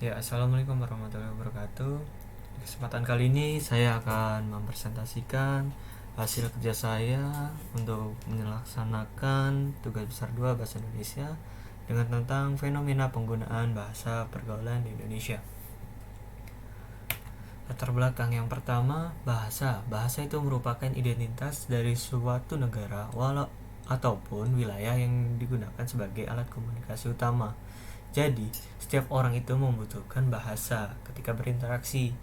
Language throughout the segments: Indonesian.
Ya, assalamualaikum warahmatullahi wabarakatuh. Di kesempatan kali ini saya akan mempresentasikan hasil kerja saya untuk melaksanakan tugas besar 2 bahasa Indonesia dengan tentang fenomena penggunaan bahasa pergaulan di Indonesia. Latar belakang yang pertama, bahasa. Bahasa itu merupakan identitas dari suatu negara ataupun wilayah yang digunakan sebagai alat komunikasi utama. Jadi, setiap orang itu membutuhkan bahasa ketika berinteraksi,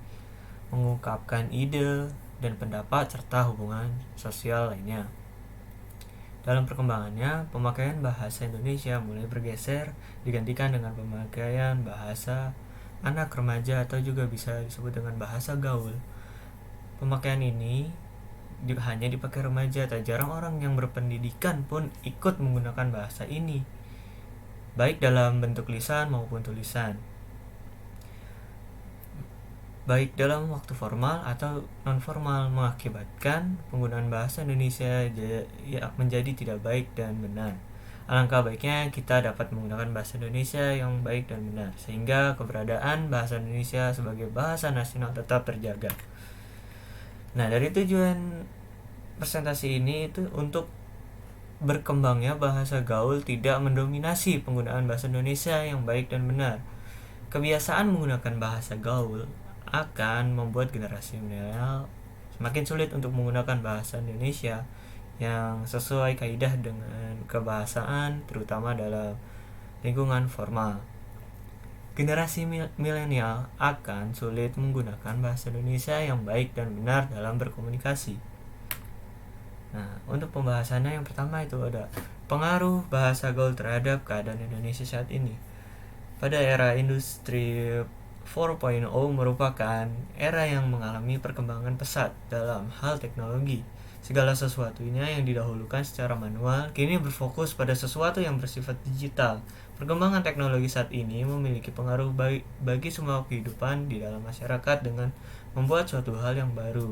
mengungkapkan ide dan pendapat serta hubungan sosial lainnya. Dalam perkembangannya, pemakaian bahasa Indonesia mulai bergeser digantikan dengan pemakaian bahasa anak remaja atau juga bisa disebut dengan bahasa gaul. Pemakaian ini hanya dipakai remaja, tak jarang orang yang berpendidikan pun ikut menggunakan bahasa ini, baik dalam bentuk lisan maupun tulisan, baik dalam waktu formal atau non-formal, mengakibatkan penggunaan bahasa Indonesia menjadi tidak baik dan benar. Alangkah baiknya kita dapat menggunakan bahasa Indonesia yang baik dan benar, sehingga keberadaan bahasa Indonesia sebagai bahasa nasional tetap terjaga. Nah, dari tujuan presentasi ini itu untuk berkembangnya bahasa gaul tidak mendominasi penggunaan bahasa Indonesia yang baik dan benar. Kebiasaan menggunakan bahasa gaul akan membuat generasi milenial semakin sulit untuk menggunakan bahasa Indonesia yang sesuai kaidah dengan kebahasaan, terutama dalam lingkungan formal. Generasi milenial akan sulit menggunakan bahasa Indonesia yang baik dan benar dalam berkomunikasi. Nah, untuk pembahasannya yang pertama itu ada pengaruh bahasa gaul terhadap keadaan Indonesia saat ini. Pada era industri 4.0 merupakan era yang mengalami perkembangan pesat dalam hal teknologi. Segala sesuatunya yang didahulukan secara manual kini berfokus pada sesuatu yang bersifat digital. Perkembangan teknologi saat ini memiliki pengaruh bagi semua kehidupan di dalam masyarakat dengan membuat suatu hal yang baru.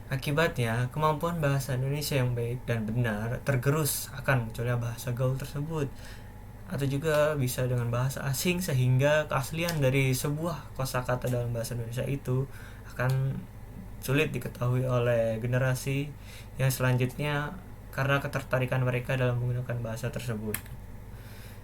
Akibatnya, kemampuan bahasa Indonesia yang baik dan benar tergerus akan munculnya bahasa gaul tersebut, atau juga bisa dengan bahasa asing, sehingga keaslian dari sebuah kosakata dalam bahasa Indonesia itu akan sulit diketahui oleh generasi yang selanjutnya karena ketertarikan mereka dalam menggunakan bahasa tersebut.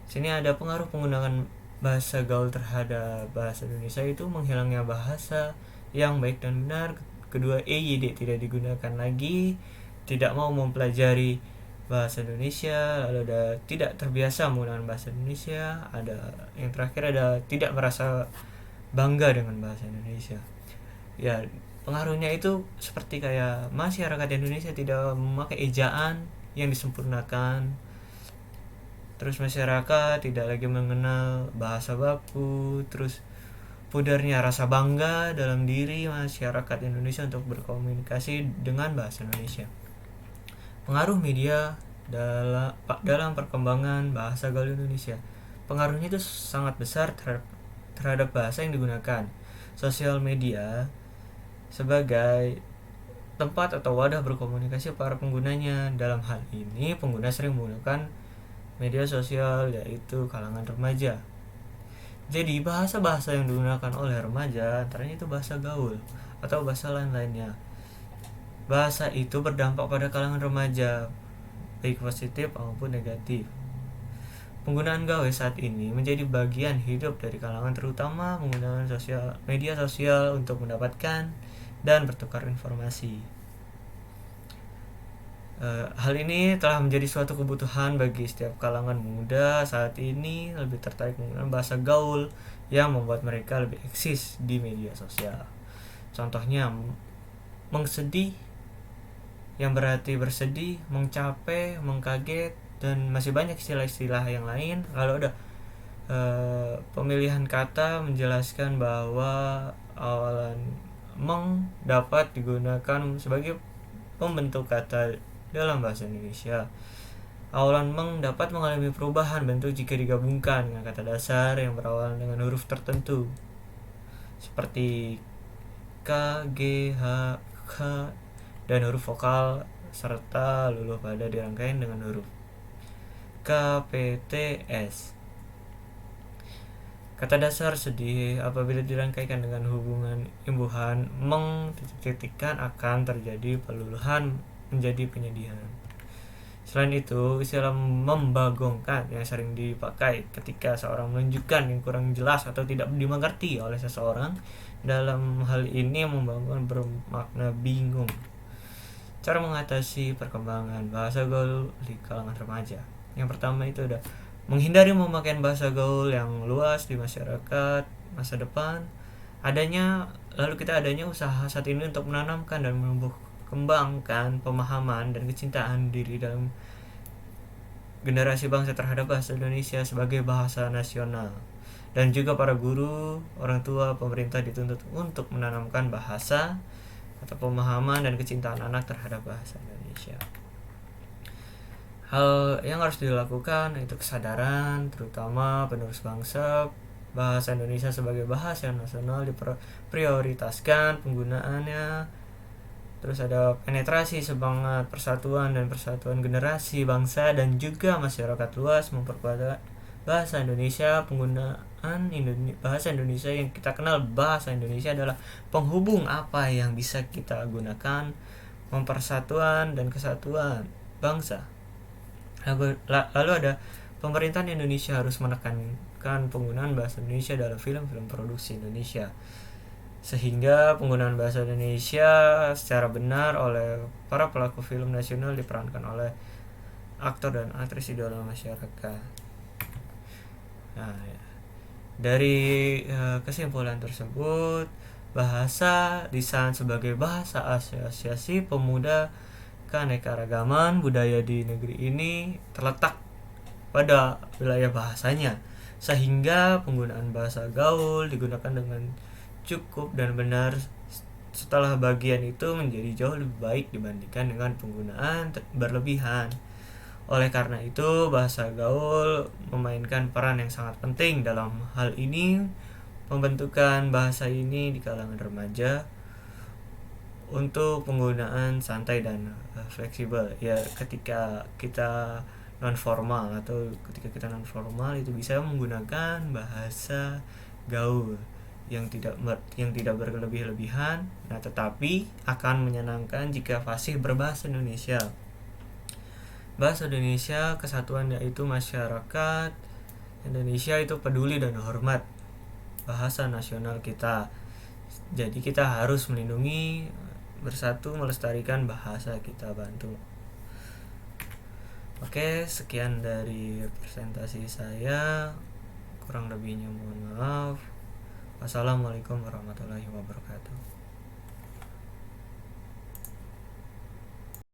Sini ada pengaruh penggunaan bahasa gaul terhadap bahasa Indonesia itu menghilangnya bahasa yang baik dan benar. Kedua, EYD tidak digunakan lagi, tidak mau mempelajari bahasa Indonesia, lalu ada tidak terbiasa menggunakan bahasa Indonesia, ada yang terakhir ada tidak merasa bangga dengan bahasa Indonesia. Ya, pengaruhnya itu seperti kayak masyarakat Indonesia tidak memakai ejaan yang disempurnakan. Terus masyarakat tidak lagi mengenal bahasa baku, terus pudarnya rasa bangga dalam diri masyarakat Indonesia untuk berkomunikasi dengan bahasa Indonesia. Pengaruh media dalam perkembangan bahasa gaul Indonesia. Pengaruhnya itu sangat besar terhadap bahasa yang digunakan. Sosial media sebagai tempat atau wadah berkomunikasi para penggunanya. Dalam hal ini, pengguna sering menggunakan media sosial, yaitu kalangan remaja. Jadi bahasa-bahasa yang digunakan oleh remaja antaranya itu bahasa gaul atau bahasa lain-lainnya. Bahasa itu berdampak pada kalangan remaja, baik positif maupun negatif. Penggunaan gaul saat ini menjadi bagian hidup dari kalangan, terutama menggunakan media sosial untuk mendapatkan dan bertukar informasi. Hal ini telah menjadi suatu kebutuhan bagi setiap kalangan muda saat ini lebih tertarik menggunakan bahasa gaul yang membuat mereka lebih eksis di media sosial. Contohnya, mengsedih yang berarti bersedih, mengcape, mengkaget, dan masih banyak istilah-istilah yang lain. Lalu ada pemilihan kata menjelaskan bahwa awalan meng dapat digunakan sebagai pembentuk kata dalam bahasa Indonesia. Awalan meng dapat mengalami perubahan bentuk jika digabungkan dengan kata dasar yang berawal dengan huruf tertentu, seperti K, G, H, K, dan huruf vokal serta luluh pada dirangkai dengan huruf K, P, T, S. Kata dasar sedih apabila dirangkaikan dengan hubungan imbuhan meng-titik-titikkan akan terjadi peluluhan menjadi penyedihan. Selain itu, istilah membagongkan yang sering dipakai ketika seorang menunjukkan yang kurang jelas atau tidak dimengerti oleh seseorang. Dalam hal ini membagongkan bermakna bingung. Cara mengatasi perkembangan bahasa gaul di kalangan remaja. Yang pertama itu ada menghindari memakai bahasa gaul yang luas di masyarakat masa depan. Adanya usaha saat ini untuk menanamkan dan menumbuh kembangkan pemahaman dan kecintaan diri dalam generasi bangsa terhadap bahasa Indonesia sebagai bahasa nasional. Dan juga para guru, orang tua, pemerintah dituntut untuk menanamkan bahasa atau pemahaman dan kecintaan anak terhadap bahasa Indonesia. Hal yang harus dilakukan itu kesadaran, terutama penerus bangsa, bahasa Indonesia sebagai bahasa nasional diprioritaskan penggunaannya. Terus ada penetrasi semangat persatuan dan persatuan generasi bangsa dan juga masyarakat luas memperkuat bahasa Indonesia. Penggunaan bahasa Indonesia yang kita kenal, bahasa Indonesia adalah penghubung apa yang bisa kita gunakan mempersatuan dan kesatuan bangsa. Lalu ada pemerintahan Indonesia harus menekankan penggunaan bahasa Indonesia dalam film-film produksi Indonesia, sehingga penggunaan bahasa Indonesia secara benar oleh para pelaku film nasional diperankan oleh aktor dan aktris idola masyarakat. Nah, dari kesimpulan tersebut, bahasa disaran sebagai bahasa asosiasi pemuda keanekaragaman budaya di negeri ini terletak pada wilayah bahasanya, sehingga penggunaan bahasa gaul digunakan dengan cukup dan benar. Setelah bagian itu menjadi jauh lebih baik dibandingkan dengan penggunaan berlebihan. Oleh karena itu, bahasa gaul memainkan peran yang sangat penting dalam hal ini pembentukan bahasa ini di kalangan remaja untuk penggunaan santai dan fleksibel. Ya, ketika kita non formal itu bisa menggunakan bahasa gaul yang tidak berlebih-lebihan, tetapi akan menyenangkan jika fasih berbahasa Indonesia. Bahasa Indonesia kesatuan, yaitu masyarakat Indonesia itu peduli dan hormat bahasa nasional kita. Jadi kita harus melindungi, bersatu melestarikan bahasa kita, bantu. Oke, sekian dari presentasi saya. Kurang lebihnya mohon maaf. Wassalamualaikum warahmatullahi wabarakatuh.